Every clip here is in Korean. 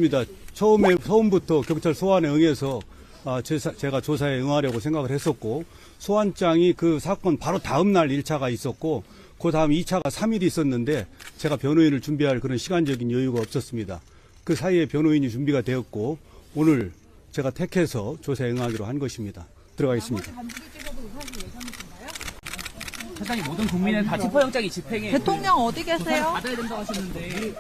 없습니다. 처음부터 경찰 소환에 응해서 제가 조사에 응하려고 생각을 했었고, 소환장이 그 사건 바로 다음 날 1차가 있었고, 그 다음 2차가 3일이 있었는데 제가 변호인을 준비할 그런 시간적인 여유가 없었습니다. 그 사이에 변호인이 준비가 되었고, 오늘 제가 택해서 조사에 응하기로 한 것입니다. 들어가겠습니다. 사장님, 모든 국민은 다 체포영장이 집행에 대통령 어디 조사를 계세요? 받아야 된다고 하셨는데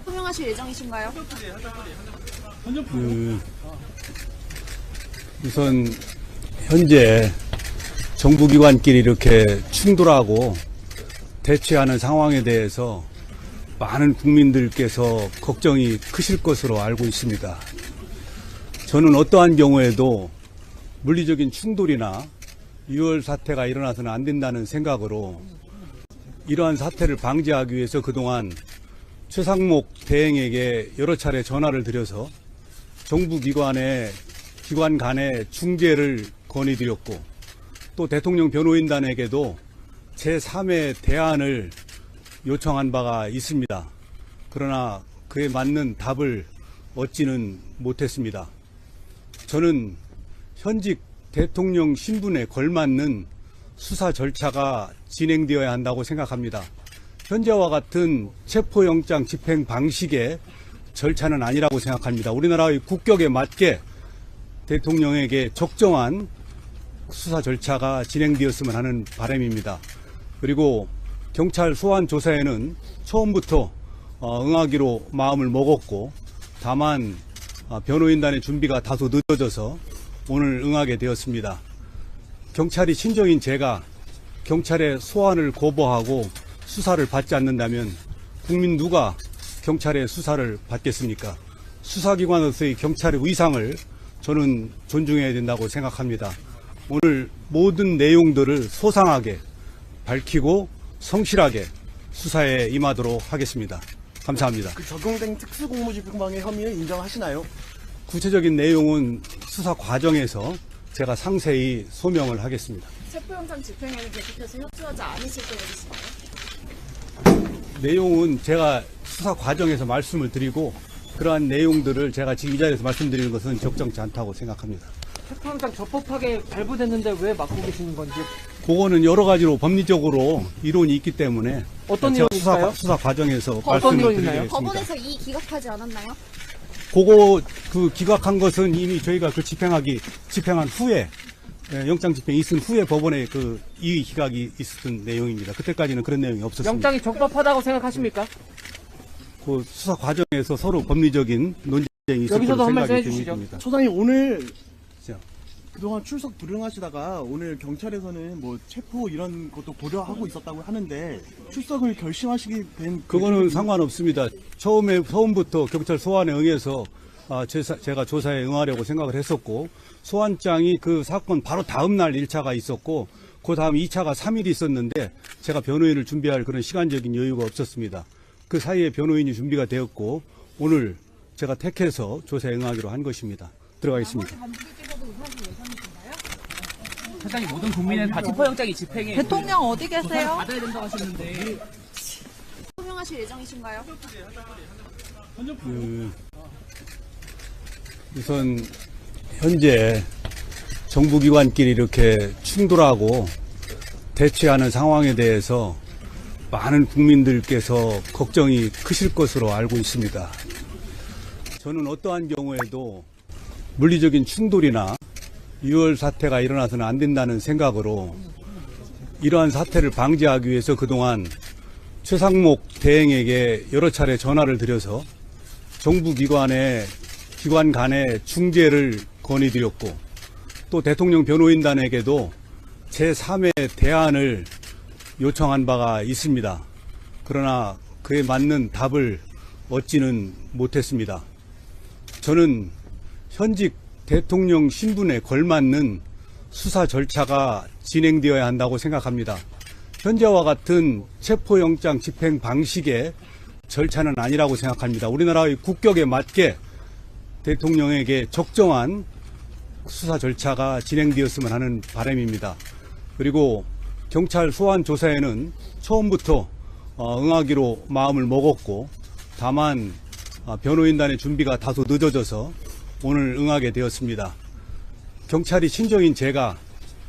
소명하실 예정이신가요? 우선 현재 정부기관끼리 이렇게 충돌하고 대치하는 상황에 대해서 많은 국민들께서 걱정이 크실 것으로 알고 있습니다. 저는 어떠한 경우에도 물리적인 충돌이나 유혈 사태가 일어나서는 안 된다는 생각으로 이러한 사태를 방지하기 위해서 그동안 최상목 대행에게 여러 차례 전화를 드려서 정부기관 간의 중재를 건의드렸고, 또 대통령 변호인단에게도 제3의 대안을 요청한 바가 있습니다. 그러나 그에 맞는 답을 얻지는 못했습니다. 저는 현직 대통령 신분에 걸맞는 수사 절차가 진행되어야 한다고 생각합니다. 현재와 같은 체포영장 집행 방식의 절차는 아니라고 생각합니다. 우리나라의 국격에 맞게 대통령에게 적정한 수사 절차가 진행되었으면 하는 바람입니다. 그리고 경찰 소환 조사에는 처음부터 응하기로 마음을 먹었고, 다만 변호인단의 준비가 다소 늦어져서 오늘 응하게 되었습니다. 경찰이 친정인 제가 경찰의 소환을 거부하고 수사를 받지 않는다면 국민 누가 경찰의 수사를 받겠습니까? 수사기관으로서의 경찰의 위상을 저는 존중해야 된다고 생각합니다. 오늘 모든 내용들을 소상하게 밝히고 성실하게 수사에 임하도록 하겠습니다. 감사합니다. 그 적용된 특수공무집행방해 혐의를 인정하시나요? 구체적인 내용은 수사 과정에서 제가 상세히 소명을 하겠습니다. 체포영장 집행에는 계속해서 협조하지 않으실 계획이신가요? 내용은 제가 수사 과정에서 말씀을 드리고, 그러한 내용들을 제가 지금 이 자리에서 말씀드리는 것은 적정치 않다고 생각합니다. 체포영장 적법하게 발부됐는데 왜 막고 계시는 건지. 그거는 여러 가지로 법리적으로 이론이 있기 때문에 어떤 제가 이론이 있나요? 수사 과정에서 어떤 말씀을 이론이 있나요? 드리겠습니다. 법원에서 이 기각하지 않았나요? 그거 기각한 것은 이미 저희가 집행한 후에, 영장 집행이 있은 후에 법원에 이의 기각이 있었던 내용입니다. 그때까지는 그런 내용이 없었습니다. 영장이 적법하다고 생각하십니까? 그 수사 과정에서 서로 법리적인 논쟁이 있었던 여기서도 한 말씀 생각이 해주시죠. 듭니다. 소장님, 오늘 자, 그동안 출석 불응하시다가 오늘 경찰에서는 뭐 체포 이런 것도 고려하고 있었다고 하는데 출석을 결심하시게 된 그거는 상관없습니다. 처음부터 경찰 소환에 응해서 제가 조사에 응하려고 생각을 했었고, 소환장이 그 사건 바로 다음 날 1차가 있었고, 그 다음 2차가 3일이 있었는데 제가 변호인을 준비할 그런 시간적인 여유가 없었습니다. 그 사이에 변호인이 준비가 되었고, 오늘 제가 택해서 조사에 응하기로 한 것입니다. 들어가겠습니다. 사장님, 모든 국민은 다 체포영장이 집행에 대통령 어디 조사를 계세요? 받아야 된다고 하셨는데 소명하실 예정이신가요? 우선 현재 정부기관끼리 이렇게 충돌하고 대치하는 상황에 대해서 많은 국민들께서 걱정이 크실 것으로 알고 있습니다. 저는 어떠한 경우에도 물리적인 충돌이나 유혈 사태가 일어나서는 안 된다는 생각으로 이러한 사태를 방지하기 위해서 그동안 최상목 대행에게 여러 차례 전화를 드려서 정부기관 간의 중재를 건의드렸고, 또 대통령 변호인단에게도 제3의 대안을 요청한 바가 있습니다. 그러나 그에 맞는 답을 얻지는 못했습니다. 저는 현직 대통령 신분에 걸맞는 수사 절차가 진행되어야 한다고 생각합니다. 현재와 같은 체포영장 집행 방식의 절차는 아니라고 생각합니다. 우리나라의 국격에 맞게 대통령에게 적정한 수사 절차가 진행되었으면 하는 바람입니다. 그리고 경찰 소환 조사에는 처음부터 응하기로 마음을 먹었고, 다만 변호인단의 준비가 다소 늦어져서 오늘 응하게 되었습니다. 경찰이 친정인 제가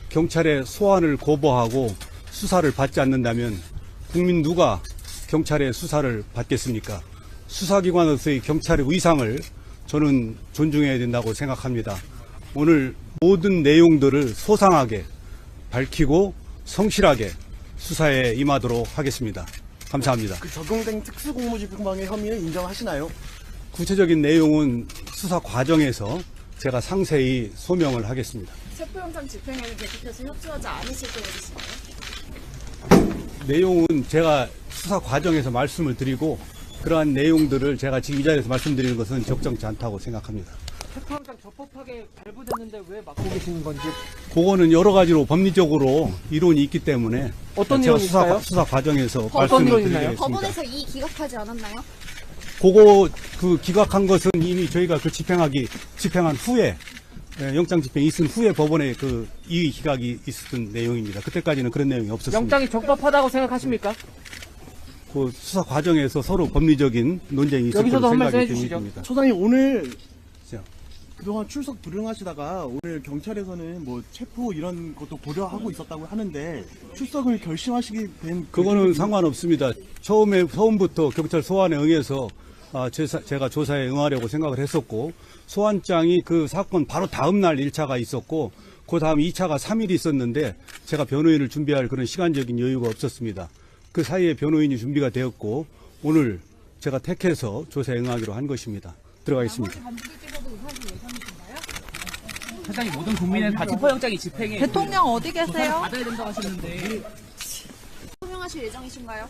경찰의 소환을 거부하고 수사를 받지 않는다면 국민 누가 경찰의 수사를 받겠습니까? 수사기관으로서의 경찰의 위상을 저는 존중해야 된다고 생각합니다. 오늘 모든 내용들을 소상하게 밝히고 성실하게 수사에 임하도록 하겠습니다. 감사합니다. 그 적용된 특수공무집행방해 혐의는 인정하시나요? 구체적인 내용은 수사 과정에서 제가 상세히 소명을 하겠습니다. 체포영장 집행에는 계속해서 협조하지 않으실 계획이신가요? 내용은 제가 수사 과정에서 말씀을 드리고, 그러한 내용들을 제가 지금 이 자리에서 말씀드리는 것은 적정치 않다고 생각합니다. 체포영장 적법하게 발부됐는데 왜 막고 계시는 건지. 그거는 여러 가지로 법리적으로 이론이 있기 때문에 어떤 제가 이론이 있어요? 수사 과정에서 어떤 말씀을 이론이 있나요? 드리겠습니다. 법원에서 이 기각하지 않았나요? 그거 기각한 것은 이미 저희가 집행한 후에, 영장 집행이 있은 후에 법원에 이의 기각이 있었던 내용입니다. 그때까지는 그런 내용이 없었습니다. 영장이 적법하다고 생각하십니까? 그 수사 과정에서 서로 법리적인 논쟁이 있을 여기서도 걸로 한 말씀 생각이 해주시죠. 됩니다. 소장님 오늘 자, 그동안 출석 불응하시다가 오늘 경찰에서는 뭐 체포 이런 것도 고려하고 있었다고 하는데 출석을 결심하시게 된 그거는 상관없습니다. 처음부터 경찰 소환에 응해서 제가 조사에 응하려고 생각을 했었고, 소환장이 그 사건 바로 다음 날 1차가 있었고, 그 다음 2차가 3일 있었는데 제가 변호인을 준비할 그런 시간적인 여유가 없었습니다. 그 사이에 변호인이 준비가 되었고, 오늘 제가 택해서 조사에 응하기로 한 것입니다. 들어가겠습니다. 사장님 모든 국민은 다 체포영장이 집행해 대통령 어디 계세요? 받아야 된다고 하셨는데 소명하실 예정이신가요?